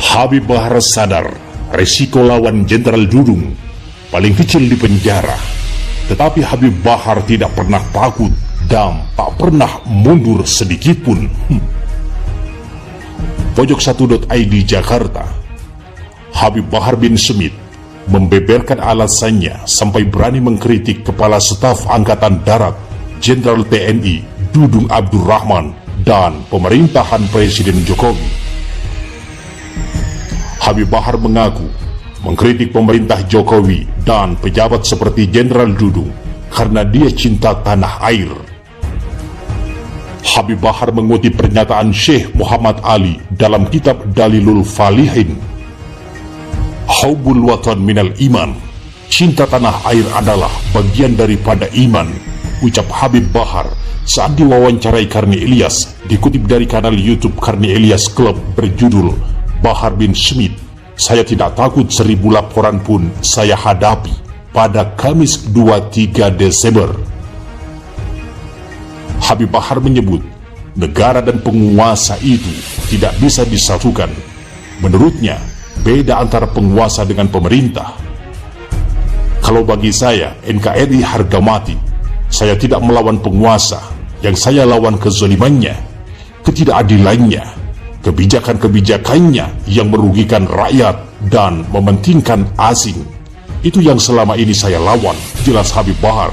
Habib Bahar sadar resiko lawan Jenderal Dudung paling kecil di penjara, tetapi Habib Bahar tidak pernah takut dan tak pernah mundur sedikitpun. Pojok1.id Jakarta. Habib Bahar bin Smith membeberkan alasannya sampai berani mengkritik Kepala Staf Angkatan Darat Jenderal TNI Dudung Abdurrahman dan pemerintahan Presiden Jokowi. Habib Bahar mengaku mengkritik pemerintah Jokowi dan pejabat seperti Jenderal Dudung karena dia cinta tanah air. Habib Bahar mengutip pernyataan Syekh Muhammad Ali dalam kitab Dalilul Falihin. Hubbul watan minal iman, cinta tanah air adalah bagian daripada iman, ucap Habib Bahar saat diwawancarai Karni Ilyas, dikutip dari kanal YouTube Karni Ilyas Club berjudul Bahar bin Smith. Saya tidak takut 1000 laporan pun saya hadapi pada Kamis 23 Desember. Habib Bahar menyebut negara dan penguasa itu tidak bisa disatukan. Menurutnya, beda antara penguasa dengan pemerintah. Kalau bagi saya, NKRI harga mati. Saya tidak melawan penguasa, yang saya lawan kezalimannya, ketidakadilannya, kebijakan-kebijakannya yang merugikan rakyat dan mementingkan asing. Itu yang selama ini saya lawan, jelas Habib Bahar.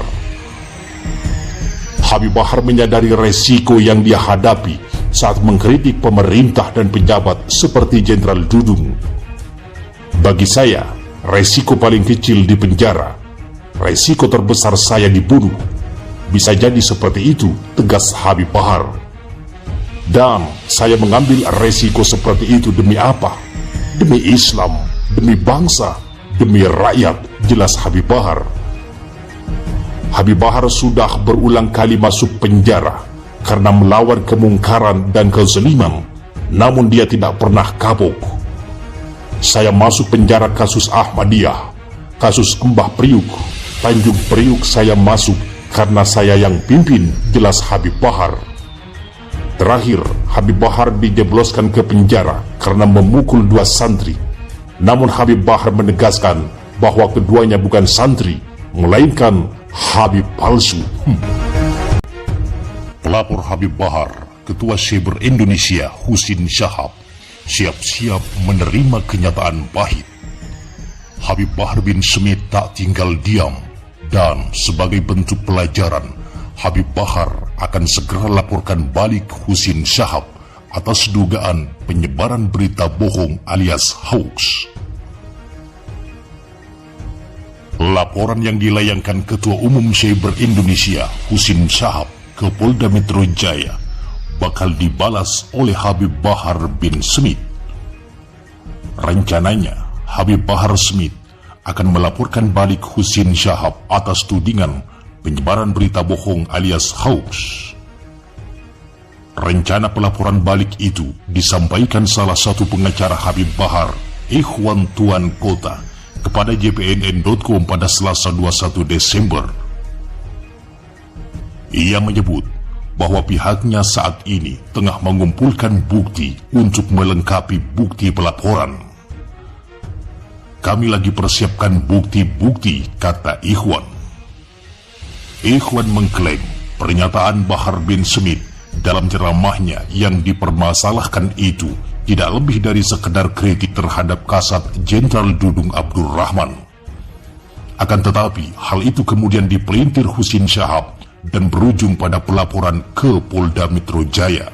Habib Bahar menyadari resiko yang dia hadapi saat mengkritik pemerintah dan pejabat seperti Jenderal Dudung. Bagi saya, resiko paling kecil di penjara, resiko terbesar saya dibunuh. Bisa jadi seperti itu, tegas Habib Bahar. Dan saya mengambil resiko seperti itu demi apa? Demi Islam, demi bangsa, demi rakyat, jelas Habib Bahar. Habib Bahar sudah berulang kali masuk penjara karena melawan kemungkaran dan kezaliman, namun dia tidak pernah kapok. Saya masuk penjara kasus Ahmadiyah, kasus Mbah Priuk, Tanjung Priuk saya masuk karena saya yang pimpin, jelas Habib Bahar. Terakhir, Habib Bahar dijebloskan ke penjara karena memukul 2 santri. Namun Habib Bahar menegaskan bahwa keduanya bukan santri, melainkan Habib palsu. Pelapor Habib Bahar, Ketua Cyber Indonesia Husin Shahab, siap-siap menerima kenyataan pahit. Habib Bahar bin Smith tak tinggal diam, dan sebagai bentuk pelajaran, Habib Bahar akan segera laporkan balik Husin Shahab atas dugaan penyebaran berita bohong alias hoax. Laporan yang dilayangkan Ketua Umum Cyber Indonesia Husin Shahab ke Polda Metro Jaya bakal dibalas oleh Habib Bahar bin Smith. Rencananya, Habib Bahar Smith akan melaporkan balik Husin Shahab atas tudingan penyebaran berita bohong alias hoax. Rencana pelaporan balik itu disampaikan salah satu pengacara Habib Bahar, Ikhwan Tuan Kota, kepada JPNN.com pada Selasa 21 Desember. Ia menyebut bahwa pihaknya saat ini tengah mengumpulkan bukti untuk melengkapi bukti pelaporan. Kami lagi persiapkan bukti-bukti, kata Ikhwan. Ikhwan mengklaim pernyataan Bahar bin Smith dalam ceramahnya yang dipermasalahkan itu tidak lebih dari sekedar kritik terhadap kasat Jenderal Dudung Abdurrahman. Akan tetapi, hal itu kemudian dipelintir Husin Shahab dan berujung pada pelaporan ke Polda Metro Jaya.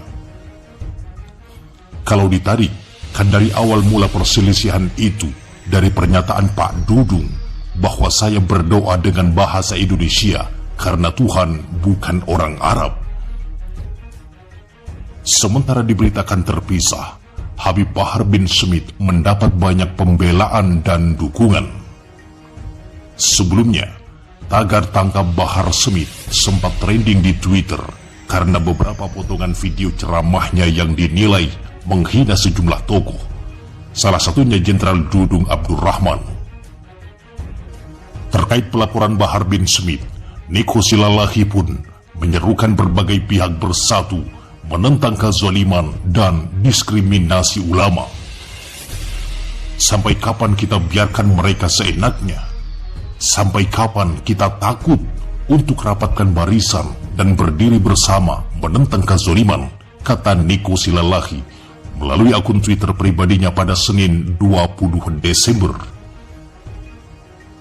Kalau ditarik, kan dari awal mula perselisihan itu dari pernyataan Pak Dudung bahwa saya berdoa dengan bahasa Indonesia karena Tuhan bukan orang Arab. Sementara diberitakan terpisah, Habib Bahar bin Smith mendapat banyak pembelaan dan dukungan. Sebelumnya, tagar tangkap Bahar Smith sempat trending di Twitter karena beberapa potongan video ceramahnya yang dinilai menghina sejumlah tokoh, salah satunya Jenderal Dudung Abdurrahman. Terkait pelaporan Bahar bin Smith, Niko Silalahi pun menyerukan berbagai pihak bersatu menentang kezaliman dan diskriminasi ulama. Sampai kapan kita biarkan mereka seenaknya? Sampai kapan kita takut untuk rapatkan barisan dan berdiri bersama menentang kezaliman? Kata Niko Silalahi melalui akun Twitter pribadinya pada Senin 20 Desember.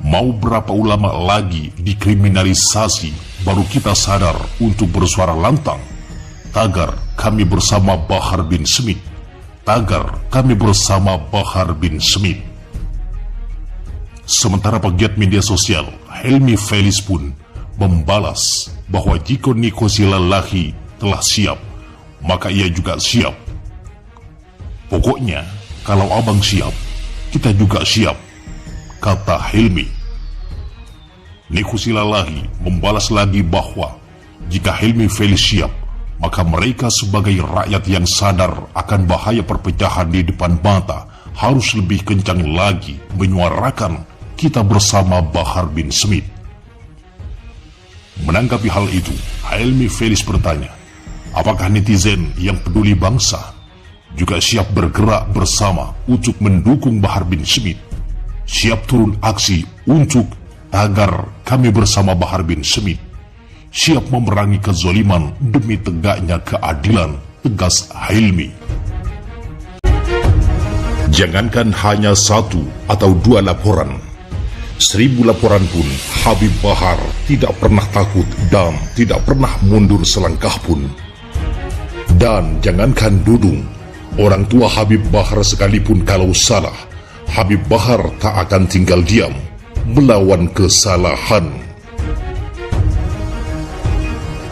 Mau berapa ulama lagi dikriminalisasi baru kita sadar untuk bersuara lantang? Tagar kami bersama Bahar bin Smith. Tagar kami bersama Bahar bin Smith. Sementara pegiat media sosial Helmi Felis pun membalas bahwa jika Niko Silalahi telah siap, maka ia juga siap. Pokoknya kalau abang siap, kita juga siap, kata Helmi. Niko Silalahi membalas lagi bahwa jika Helmi Felis siap, maka mereka sebagai rakyat yang sadar akan bahaya perpecahan di depan mata harus lebih kencang lagi menyuarakan kita bersama Bahar bin Smith. Menanggapi hal itu, Helmi Felis bertanya, apakah netizen yang peduli bangsa juga siap bergerak bersama untuk mendukung Bahar bin Smith? Siap turun aksi untuk tagar kami bersama Bahar bin Smith? Siap memerangi kezaliman demi tegaknya keadilan, tegas Helmi. Jangankan hanya 1 atau 2 laporan, 1000 laporan pun Habib Bahar tidak pernah takut dan tidak pernah mundur selangkah pun. Dan jangankan Dudung, orang tua Habib Bahar sekalipun kalau salah, Habib Bahar tak akan tinggal diam melawan kesalahan.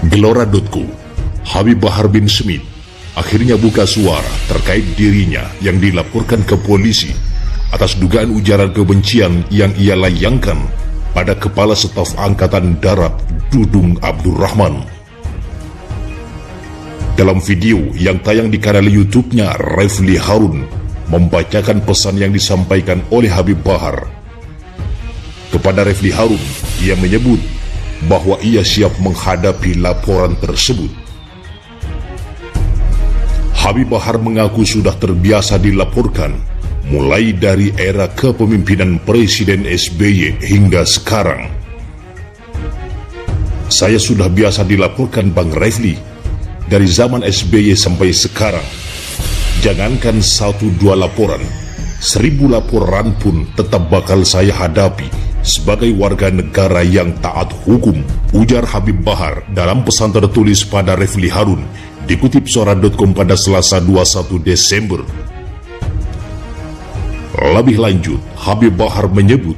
Gelora.co, Habib Bahar bin Smith akhirnya buka suara terkait dirinya yang dilaporkan ke polisi atas dugaan ujaran kebencian yang ia layangkan pada Kepala Staf Angkatan Darat Dudung Abdurrahman. Dalam video yang tayang di kanal YouTube-nya, Refli Harun membacakan pesan yang disampaikan oleh Habib Bahar. Kepada Refli Harun, ia menyebut bahwa ia siap menghadapi laporan tersebut. Habib Bahar mengaku sudah terbiasa dilaporkan mulai dari era kepemimpinan Presiden SBY hingga sekarang. Saya sudah biasa dilaporkan Bang Refli dari zaman SBY sampai sekarang. Jangankan 1-2 laporan, 1000 laporan pun tetap bakal saya hadapi sebagai warga negara yang taat hukum, ujar Habib Bahar dalam pesan tertulis pada Refli Harun, dikutip Suara.com pada Selasa 21 Desember. Lebih lanjut, Habib Bahar menyebut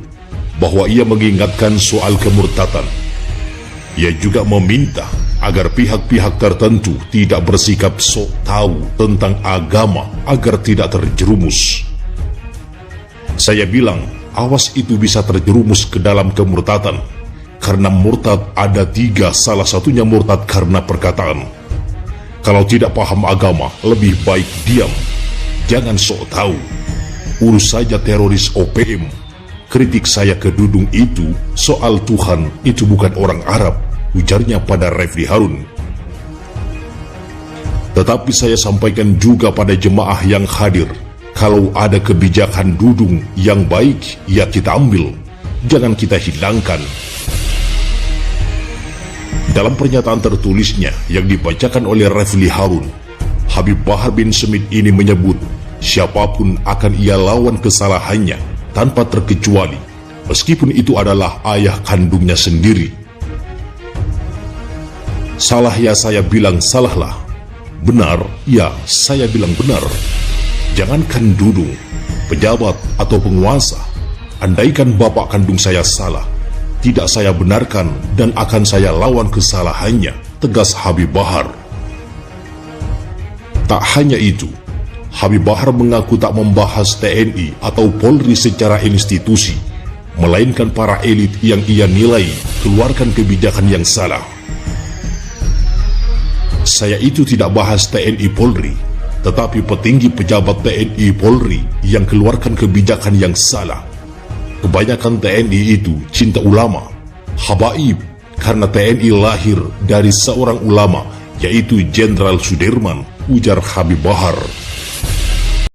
bahwa ia mengingatkan soal kemurtadan. Ia juga meminta agar pihak-pihak tertentu tidak bersikap sok tahu tentang agama agar tidak terjerumus. Saya bilang, awas itu bisa terjerumus ke dalam kemurtadan, karena murtad ada 3, salah satunya murtad karena perkataan. Kalau tidak paham agama, lebih baik diam, jangan sok tahu. Urus saja teroris OPM. Kritik saya ke Dudung itu soal Tuhan itu bukan orang Arab, ujarnya pada Refli Harun. Tetapi saya sampaikan juga pada jemaah yang hadir, kalau ada kebijakan Dudung yang baik, ya kita ambil, jangan kita hilangkan. Dalam pernyataan tertulisnya yang dibacakan oleh Refli Harun, Habib Bahar bin Smith ini menyebut siapapun akan ia lawan kesalahannya tanpa terkecuali, meskipun itu adalah ayah kandungnya sendiri. Salah ya saya bilang salahlah, benar ya saya bilang benar. Jangankan Dudung, pejabat atau penguasa, andaikan bapak kandung saya salah, tidak saya benarkan dan akan saya lawan kesalahannya, tegas Habib Bahar. Tak hanya itu, Habib Bahar mengaku tak membahas TNI atau Polri secara institusi, melainkan para elit yang ia nilai keluarkan kebijakan yang salah. Saya itu tidak bahas TNI Polri, tetapi petinggi pejabat TNI Polri yang keluarkan kebijakan yang salah. Kebanyakan TNI itu cinta ulama, habaib, karena TNI lahir dari seorang ulama, yaitu Jenderal Sudirman, ujar Habib Bahar.